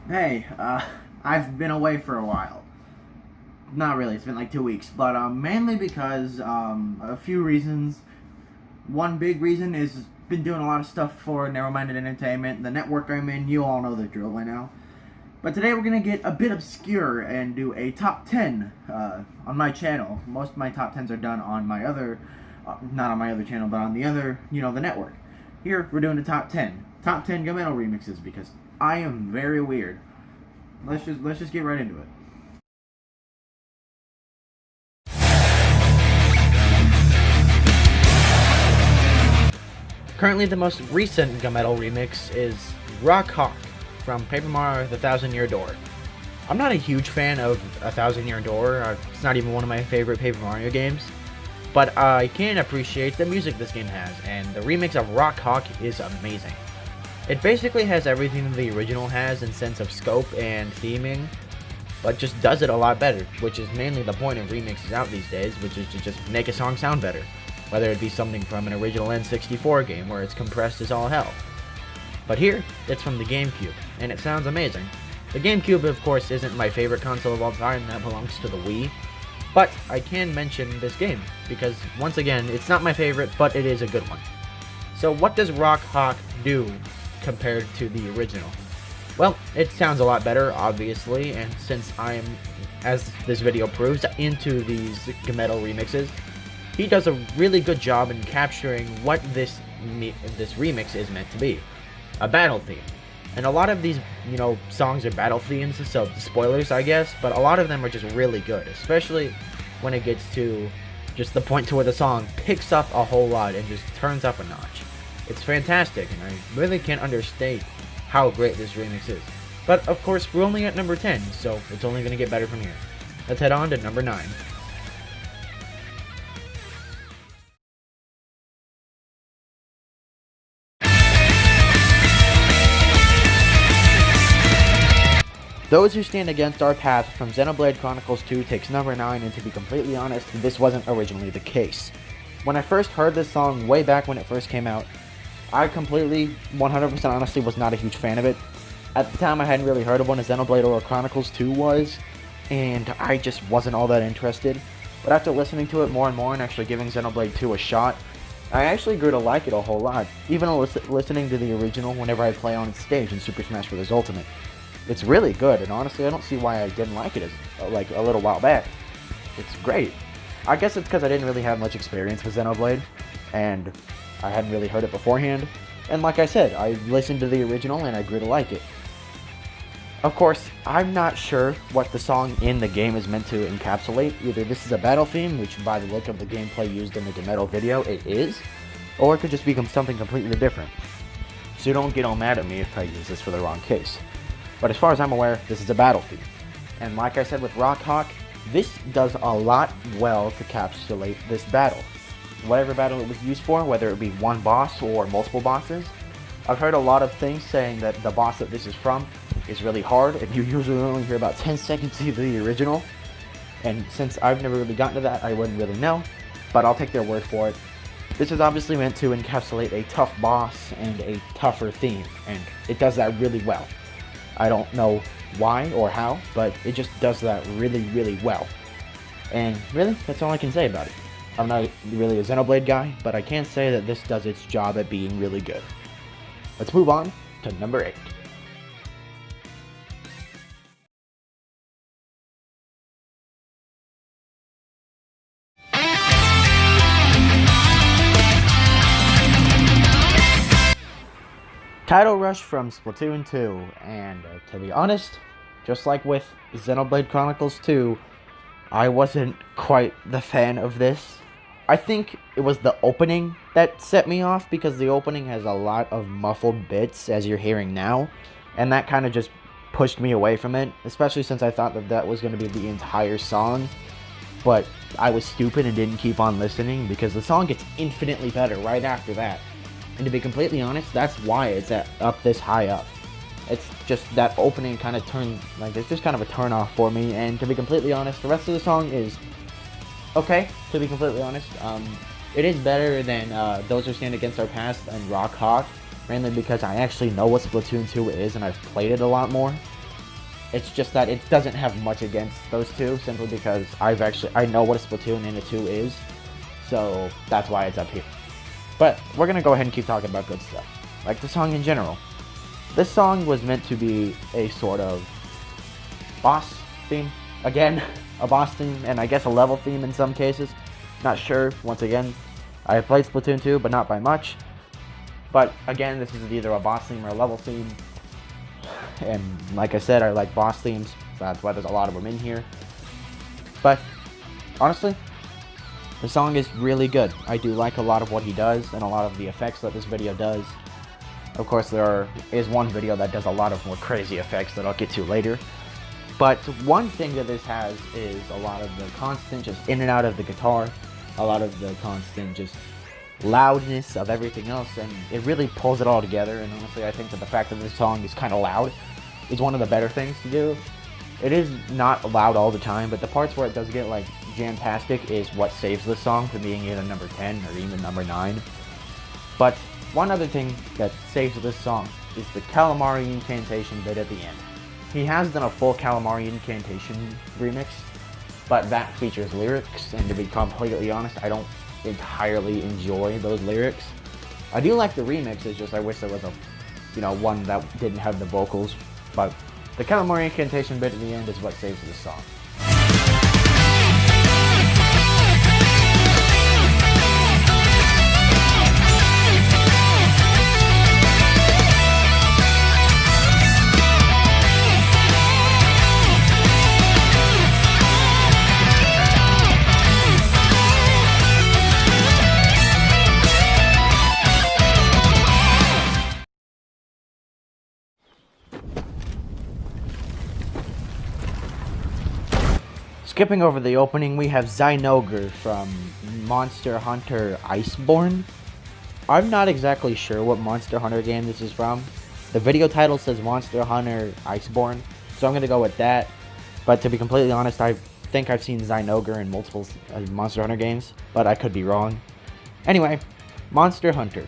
Hey, I've been away for a while. Not really, it's been like 2 weeks, but mainly because a few reasons. One big reason is been doing a lot of stuff for Narrow-Minded Entertainment, the network I'm in. You all know the drill by now. But today we're gonna get a bit obscure and do a top 10 on my channel. Most of my top 10s are done on my other, not on my other channel, but on the other, the network. Here we're doing the top 10, top 10 GaMetal remixes because I am very weird. Let's just get right into it. Currently, the most recent GaMetal remix is Rock Hawk from Paper Mario: The Thousand Year Door. I'm not a huge fan of A Thousand Year Door. It's not even one of my favorite Paper Mario games, but I can appreciate the music this game has, and the remix of Rock Hawk is amazing. It basically has everything the original has in sense of scope and theming, but just does it a lot better, which is mainly the point of remixes out these days, which is to just make a song sound better. Whether it be something from an original N64 game where it's compressed as all hell. But here, it's from the GameCube, and it sounds amazing. The GameCube, of course, isn't my favorite console of all time, that belongs to the Wii, but I can mention this game, because once again, it's not my favorite, but it is a good one. So what does Rock Hawk do compared to the original? Well, it sounds a lot better, obviously, and since I am, as this video proves, into these GaMetal remixes, he does a really good job in capturing what this remix is meant to be. A battle theme. And a lot of these, songs are battle themes, so spoilers, I guess, but a lot of them are just really good, especially when it gets to just the point to where the song picks up a whole lot and just turns up a notch. It's fantastic, and I really can't understate how great this remix is. But, of course, we're only at number 10, so it's only going to get better from here. Let's head on to number 9. Those Who Stand Against Our Path from Xenoblade Chronicles 2 takes number 9, and to be completely honest, this wasn't originally the case. When I first heard this song way back when it first came out, I completely, 100% honestly, was not a huge fan of it. At the time, I hadn't really heard of what a Xenoblade or Chronicles 2 was, and I just wasn't all that interested. But after listening to it more and more and actually giving Xenoblade 2 a shot, I actually grew to like it a whole lot, even listening to the original whenever I play on stage in Super Smash Bros. Ultimate. It's really good, and honestly, I don't see why I didn't like it like a little while back. It's great. I guess it's because I didn't really have much experience with Xenoblade, and I hadn't really heard it beforehand. And like I said, I listened to the original and I grew to like it. Of course, I'm not sure what the song in the game is meant to encapsulate. Either this is a battle theme, which by the look of the gameplay used in the GaMetal video, it is, or it could just become something completely different. So don't get all mad at me if I use this for the wrong case. But as far as I'm aware, this is a battle theme. And like I said with Rock Hawk, this does a lot well to encapsulate this battle. Whatever battle it was used for, whether it be one boss or multiple bosses, I've heard a lot of things saying that the boss that this is from is really hard, and you usually only hear about 10 seconds of the original. And since I've never really gotten to that, I wouldn't really know, but I'll take their word for it. This is obviously meant to encapsulate a tough boss and a tougher theme, and it does that really well. I don't know why or how, but it just does that really, really well. And really, that's all I can say about it. I'm not really a Xenoblade guy, but I can say that this does its job at being really good. Let's move on to number 8. Title Rush from Splatoon 2, and to be honest, just like with Xenoblade Chronicles 2, I wasn't quite the fan of this. I think it was the opening that set me off, because the opening has a lot of muffled bits, as you're hearing now, and that kind of just pushed me away from it, especially since I thought that that was going to be the entire song, but I was stupid and didn't keep on listening, because the song gets infinitely better right after that. And to be completely honest, that's why it's up this high up. It's just that opening kind of turns, like, it's just kind of a turn off for me. And to be completely honest, the rest of the song is okay, to be completely honest. It is better than Those Who Stand Against Our Past and Rock Hawk, mainly because I actually know what Splatoon 2 is and I've played it a lot more. It's just that it doesn't have much against those two, simply because I know what a Splatoon and a 2 is, so that's why it's up here. But we're gonna go ahead and keep talking about good stuff, like the song in general. This song was meant to be a sort of boss theme, again, a boss theme, and I guess a level theme in some cases. Not sure, once again, I have played Splatoon 2, but not by much. But again, this is either a boss theme or a level theme. And like I said, I like boss themes, so that's why there's a lot of them in here. But honestly, the song is really good. I do like a lot of what he does and a lot of the effects that this video does. Of course, there is one video that does a lot of more crazy effects that I'll get to later. But one thing that this has is a lot of the constant just in and out of the guitar, a lot of the constant just loudness of everything else, and it really pulls it all together. And honestly, I think that the fact that this song is kind of loud is one of the better things to do. It is not loud all the time, but the parts where it does get like jam-tastic is what saves this song from being either number 10 or even number 9. But one other thing that saves this song is the Calamari Incantation bit at the end. He has done a full Calamari Incantation remix, but that features lyrics, and to be completely honest, I don't entirely enjoy those lyrics. I do like the remix, it's just I wish there was a, one that didn't have the vocals, but the Calamari Incantation bit at the end is what saves this song. Skipping over the opening, we have Zynoger from Monster Hunter Iceborne. I'm not exactly sure what Monster Hunter game this is from. The video title says Monster Hunter Iceborne, so I'm going to go with that. But to be completely honest, I think I've seen Zynoger in multiple Monster Hunter games, but I could be wrong. Anyway, Monster Hunter.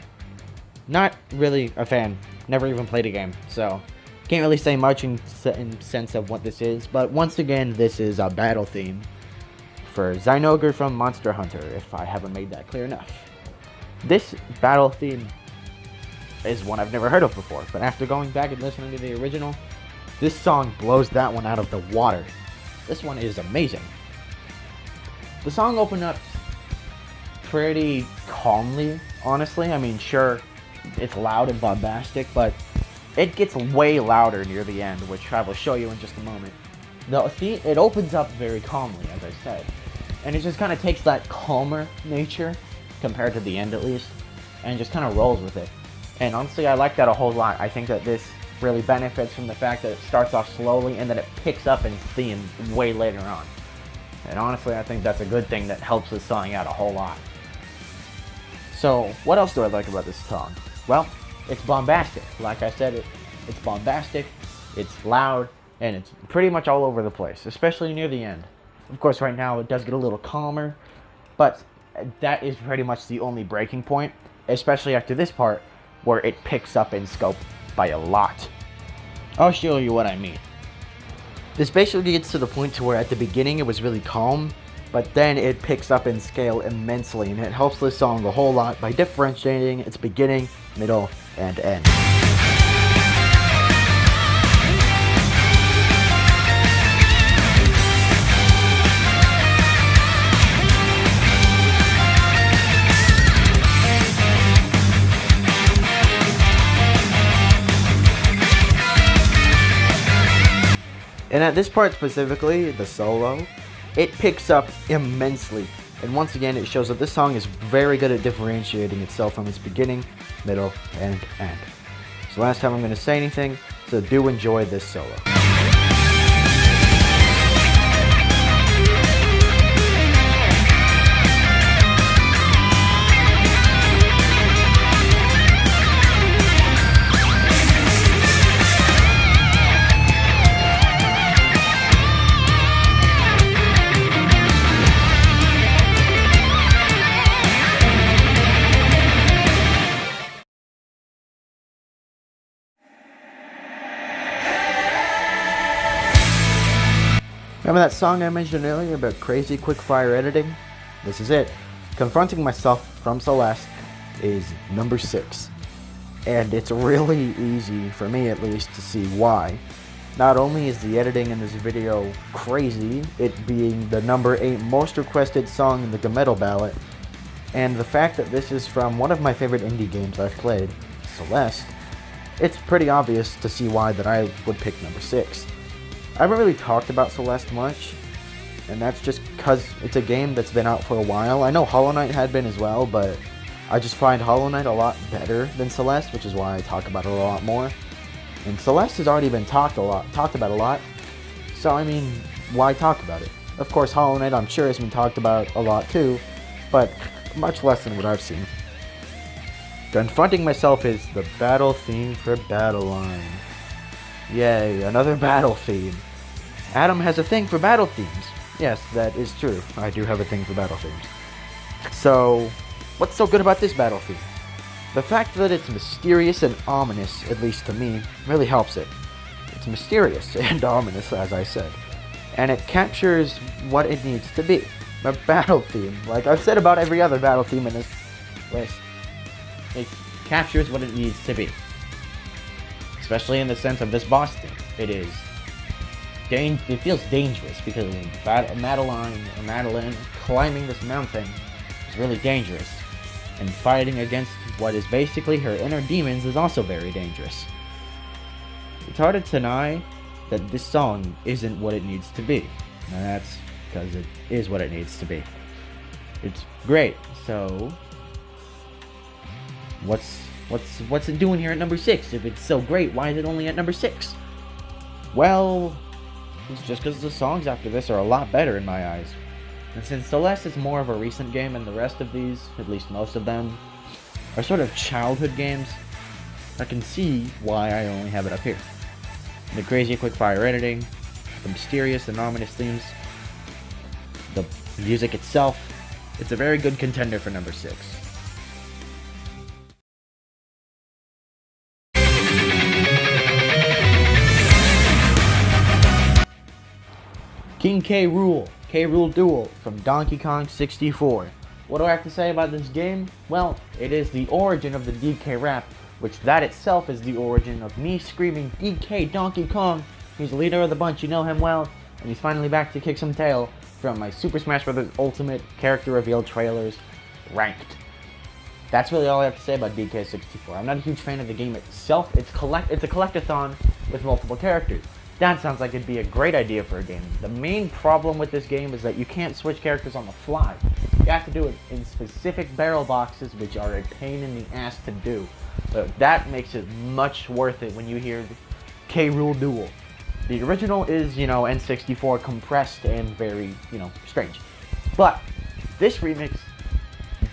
Not really a fan. Never even played a game, so can't really say much in sense of what this is, but once again, this is a battle theme for Zynoger from Monster Hunter, if I haven't made that clear enough. This battle theme is one I've never heard of before, but after going back and listening to the original, this song blows that one out of the water. This one is amazing. The song opened up pretty calmly, honestly. I mean, sure, it's loud and bombastic, but it gets way louder near the end, which I will show you in just a moment. It opens up very calmly, as I said, and it just kind of takes that calmer nature, compared to the end at least, and just kind of rolls with it. And honestly, I like that a whole lot. I think that this really benefits from the fact that it starts off slowly and that it picks up in theme way later on. And honestly, I think that's a good thing that helps this song out a whole lot. So, what else do I like about this song? Well, it's bombastic. Like I said, it's bombastic, it's loud, and it's pretty much all over the place, especially near the end. Of course, right now it does get a little calmer, but that is pretty much the only breaking point, especially after this part, where it picks up in scope by a lot. I'll show you what I mean. This basically gets to the point to where at the beginning it was really calm, but then it picks up in scale immensely, and it helps this song a whole lot by differentiating its beginning, middle, and end. And at this part specifically, the solo, it picks up immensely. And once again, it shows that this song is very good at differentiating itself from its beginning, middle, and end. So last time I'm going to say anything, so do enjoy this solo. Remember that song I mentioned earlier about crazy quick-fire editing? This is it. Confronting Myself from Celeste is number 6. And it's really easy, for me at least, to see why. Not only is the editing in this video crazy, it being the number 8 most requested song in the GaMetal ballot, and the fact that this is from one of my favorite indie games I've played, Celeste, it's pretty obvious to see why that I would pick number 6. I haven't really talked about Celeste much, and that's just because it's a game that's been out for a while. I know Hollow Knight had been as well, but I just find Hollow Knight a lot better than Celeste, which is why I talk about it a lot more. And Celeste has already been talked about a lot, so I mean, why talk about it? Of course, Hollow Knight I'm sure has been talked about a lot too, but much less than what I've seen. Confronting Myself is the battle theme for Battle Line. Yay, another battle theme. Adam has a thing for battle themes. Yes, that is true. I do have a thing for battle themes. So, what's so good about this battle theme? The fact that it's mysterious and ominous, at least to me, really helps it. It's mysterious and ominous, as I said. And it captures what it needs to be. A battle theme. Like I've said about every other battle theme in this list. It captures what it needs to be. Especially in the sense of this boss theme. It feels dangerous because Madeline climbing this mountain is really dangerous. And fighting against what is basically her inner demons is also very dangerous. It's hard to deny that this song isn't what it needs to be. And that's because it is what it needs to be. It's great, so what's it doing here at number 6? If it's so great, why is it only at number 6? Well, it's just because the songs after this are a lot better in my eyes. And since Celeste is more of a recent game and the rest of these, at least most of them, are sort of childhood games, I can see why I only have it up here. The crazy quick-fire editing, the mysterious and ominous themes, the music itself, it's a very good contender for number 6. King K. Rool Duel from Donkey Kong 64. What do I have to say about this game? Well, it is the origin of the DK rap, which that itself is the origin of me screaming DK Donkey Kong. He's the leader of the bunch, you know him well, and he's finally back to kick some tail from my Super Smash Bros. Ultimate character reveal trailers, ranked. That's really all I have to say about DK64. I'm not a huge fan of the game itself. It's a collectathon with multiple characters. That sounds like it'd be a great idea for a game. The main problem with this game is that you can't switch characters on the fly. You have to do it in specific barrel boxes, which are a pain in the ass to do. But that makes it much worth it when you hear K. Rool Duel. The original is, N64 compressed and very, strange. But this remix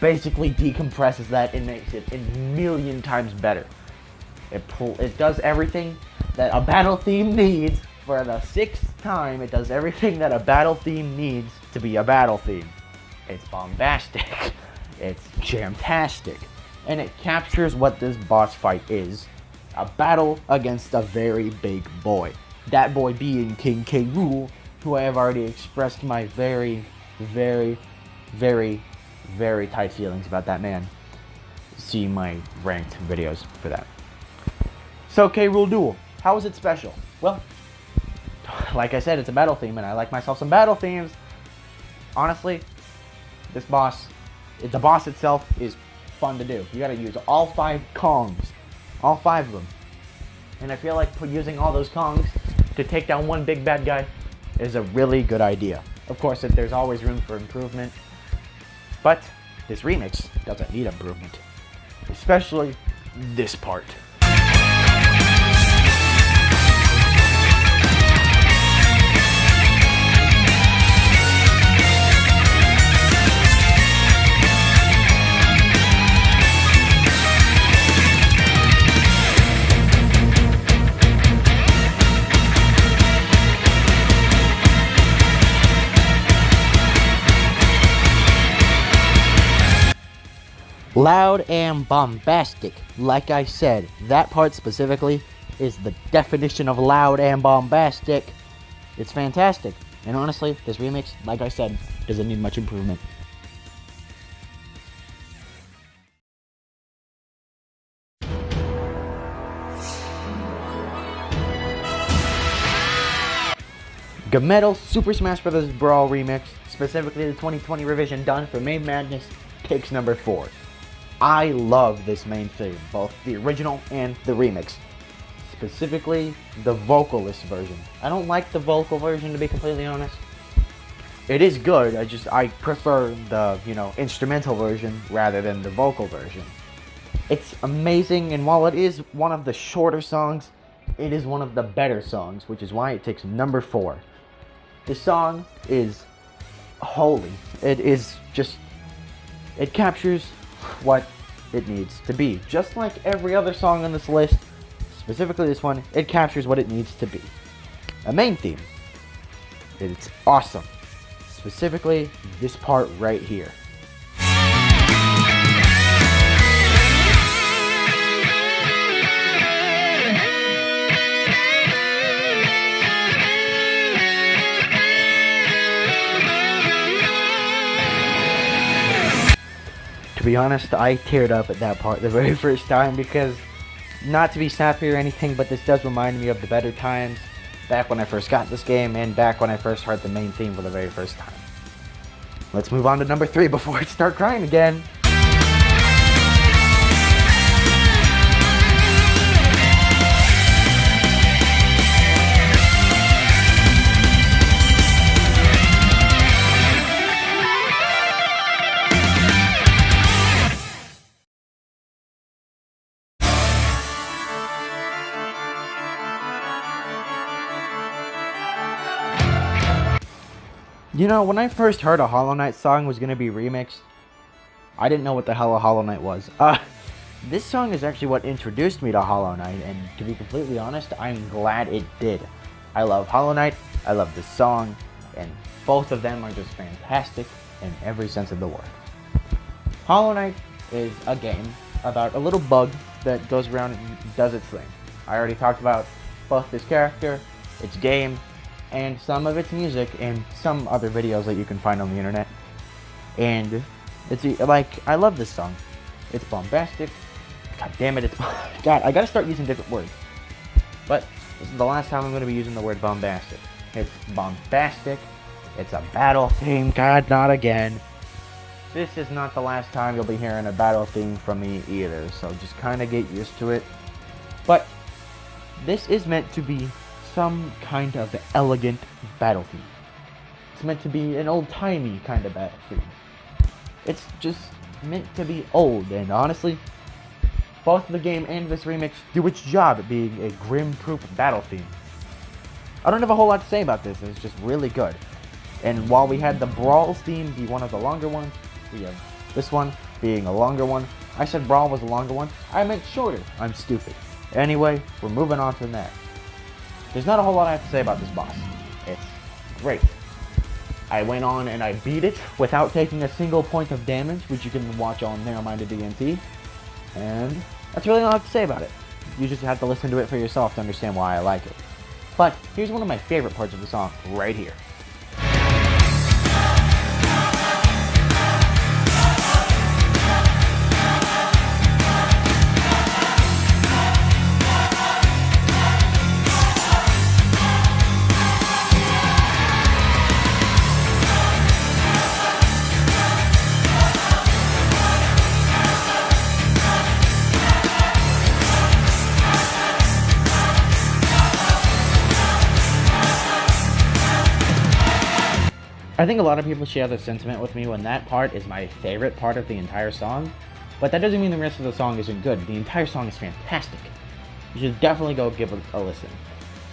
basically decompresses that and makes it a million times better. It does everything that a battle theme needs. For the 6th time, it does everything that a battle theme needs to be a battle theme. It's bombastic, it's jamtastic, and it captures what this boss fight is. A battle against a very big boy. That boy being King K. Rool, who I have already expressed my very, very, very, very tight feelings about that man. See my ranked videos for that. So K. Rool Duel, how is it special? Well, like I said, it's a battle theme, and I like myself some battle themes. Honestly, the boss itself is fun to do. You gotta use all 5 Kongs, all 5 of them. And I feel like using all those Kongs to take down one big bad guy is a really good idea. Of course, there's always room for improvement, but this remix doesn't need improvement. Especially this part. Loud and bombastic. Like I said, that part specifically is the definition of loud and bombastic. It's fantastic. And honestly, this remix, like I said, doesn't need much improvement. GaMetal Super Smash Bros. Brawl Remix, specifically the 2020 revision done for Main Madness, takes number 4. I love this main theme, both the original and the remix. Specifically, the vocalist version. I don't like the vocal version, to be completely honest. It is good, I prefer the, instrumental version rather than the vocal version. It's amazing, and while it is one of the shorter songs, it is one of the better songs, which is why it takes number 4. The song is holy. It captures what it needs to be. Just like every other song on this list, specifically this one, it captures what it needs to be. A main theme. It's awesome. Specifically, this part right here. To be honest, I teared up at that part the very first time because, not to be sappy or anything, but this does remind me of the better times back when I first got this game and back when I first heard the main theme for the very first time. Let's move on to number 3 before I start crying again. When I first heard a Hollow Knight song was going to be remixed, I didn't know what the hell a Hollow Knight was. This song is actually what introduced me to Hollow Knight, and to be completely honest, I'm glad it did. I love Hollow Knight, I love this song, and both of them are just fantastic in every sense of the word. Hollow Knight is a game about a little bug that goes around and does its thing. I already talked about both this character, its game, and some of its music and some other videos that you can find on the internet. And it's I love this song. It's bombastic. God damn it, God, I gotta start using different words. But this is the last time I'm gonna be using the word bombastic. It's bombastic. It's a battle theme. God, not again. This is not the last time you'll be hearing a battle theme from me either, so just kinda get used to it. But this is meant to be some kind of elegant battle theme. It's meant to be an old-timey kind of battle theme. It's just meant to be old, and honestly, both the game and this remix do its job at being a grim-proof battle theme. I don't have a whole lot to say about this, it's just really good. And while we had the Brawl theme be one of the longer ones, we have this one being a longer one. I said Brawl was a longer one, I meant shorter. I'm stupid. Anyway, we're moving on from that. There's not a whole lot I have to say about this boss. It's great. I went on and I beat it without taking a single point of damage, which you can watch on Narrow-Minded DNT. And that's really all I have to say about it. You just have to listen to it for yourself to understand why I like it. But here's one of my favorite parts of the song, right here. I think a lot of people share this sentiment with me when that part is my favorite part of the entire song, but that doesn't mean the rest of the song isn't good. The entire song is fantastic. You should definitely go give it a listen.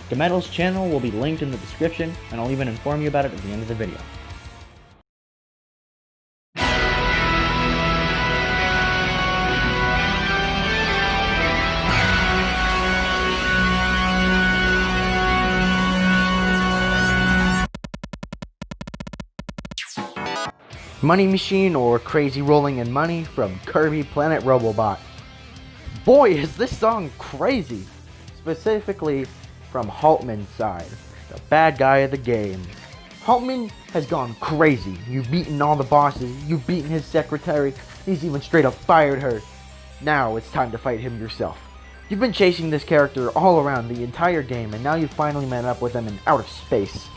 GaMetal's channel will be linked in the description, and I'll even inform you about it at the end of the video. Money Machine, or Crazy Rolling in Money, from Kirby Planet Robobot. Boy, is this song crazy! Specifically from Haltman's side, the bad guy of the game. Haltman has gone crazy. You've beaten all the bosses, you've beaten his secretary, he's even straight up fired her. Now it's time to fight him yourself. You've been chasing this character all around the entire game, and now you've finally met up with him in outer space.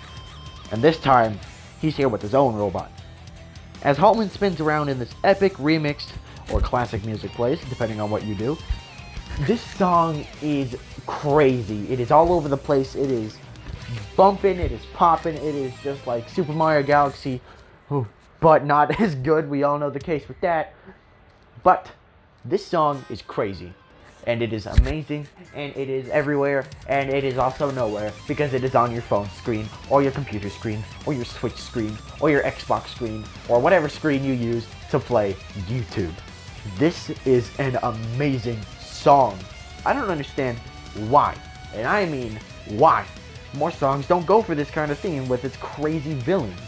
And this time, he's here with his own robot. As Haltman spins around in this epic remixed, or classic music plays, depending on what you do, this song is crazy. It is all over the place. It is bumping, it is popping, it is just like Super Mario Galaxy, but not as good. We all know the case with that. But this song is crazy, and it is amazing, and it is everywhere, and it is also nowhere, because it is on your phone screen, or your computer screen, or your Switch screen, or your Xbox screen, or whatever screen you use to play YouTube. This is an amazing song. I don't understand why, and I mean why. More songs don't go for this kind of theme with its crazy villains.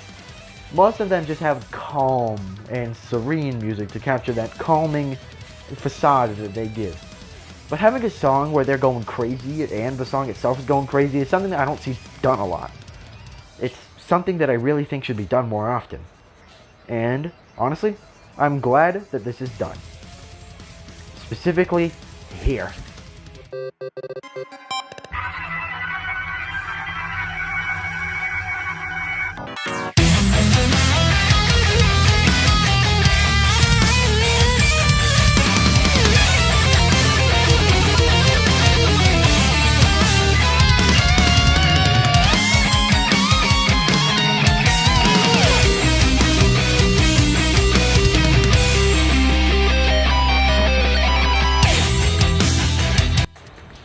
Most of them just have calm and serene music to capture that calming facade that they give. But having a song where they're going crazy and the song itself is going crazy is something that I don't see done a lot. It's something that I really think should be done more often. And honestly, I'm glad that this is done. Specifically here.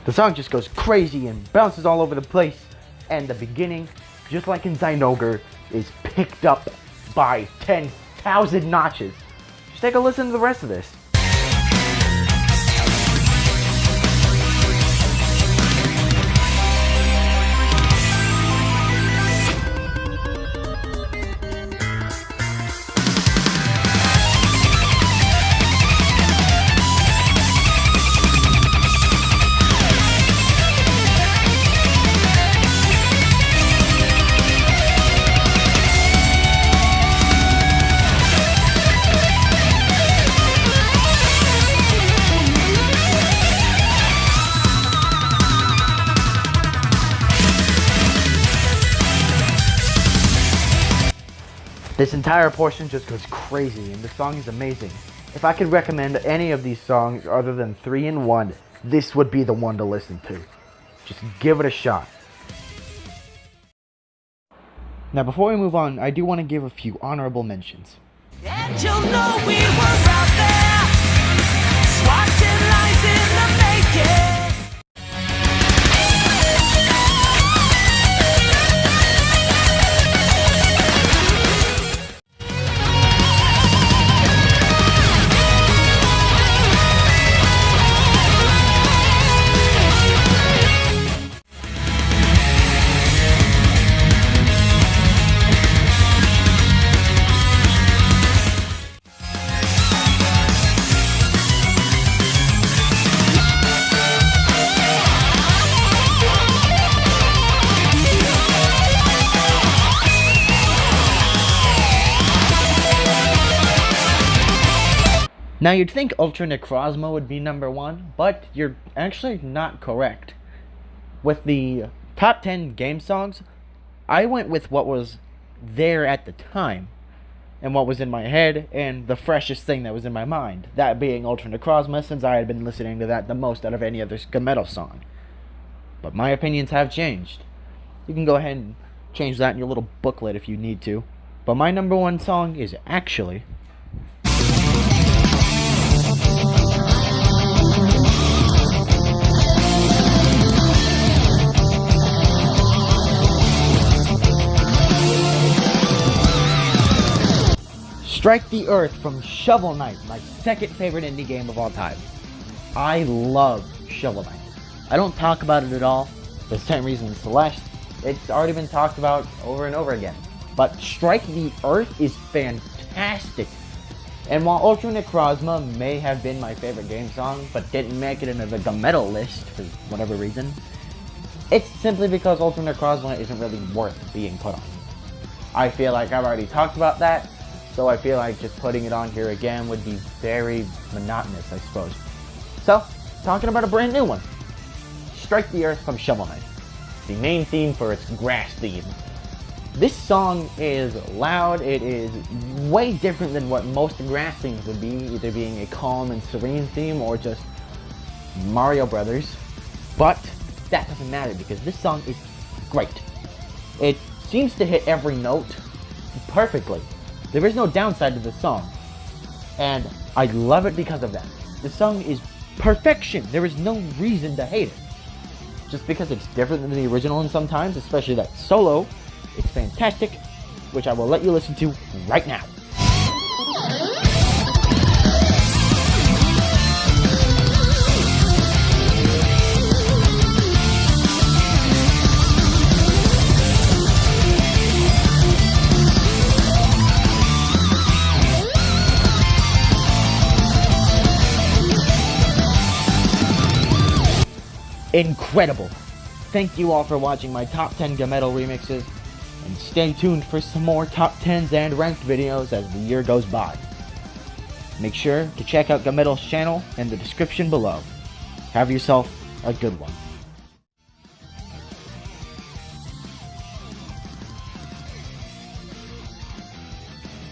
The song just goes crazy and bounces all over the place, and the beginning, just like in Zynoger, is picked up by 10,000 notches. Just take a listen to the rest of this. This entire portion just goes crazy, and the song is amazing. If I could recommend any of these songs other than 3 in 1, this would be the one to listen to. Just give it a shot. Now before we move on, I do want to give a few honorable mentions. And you'll know we were out there, swatting lies in the making. Now you'd think Ultra Necrozma would be number 1, but you're actually not correct. With the top 10 game songs, I went with what was there at the time, and what was in my head, and the freshest thing that was in my mind. That being Ultra Necrozma, since I had been listening to that the most out of any other GaMetal song. But my opinions have changed. You can go ahead and change that in your little booklet if you need to. But my number 1 song is actually... Strike the Earth from Shovel Knight, my second favorite indie game of all time. I love Shovel Knight. I don't talk about it at all, for the same reason as Celeste. It's already been talked about over and over again. But Strike the Earth is fantastic. And while Ultra Necrozma may have been my favorite game song, but didn't make it into the GaMetal list for whatever reason, it's simply because Ultra Necrozma isn't really worth being put on. I feel like I've already talked about that, so I feel like just putting it on here again would be very monotonous, I suppose. So, talking about a brand new one. Strike the Earth from Shovel Knight, the main theme for its grass theme. This song is loud. It is way different than what most grass themes would be, either being a calm and serene theme or just Mario Brothers. But that doesn't matter because this song is great. It seems to hit every note perfectly. There is no downside to this song, and I love it because of that. The song is perfection. There is no reason to hate it. Just because it's different than the original and sometimes, especially that solo, it's fantastic, which I will let you listen to right now. Incredible! Thank you all for watching my top 10 GaMetal remixes, and stay tuned for some more top 10s and ranked videos as the year goes by. Make sure to check out GaMetal's channel in the description below. Have yourself a good one.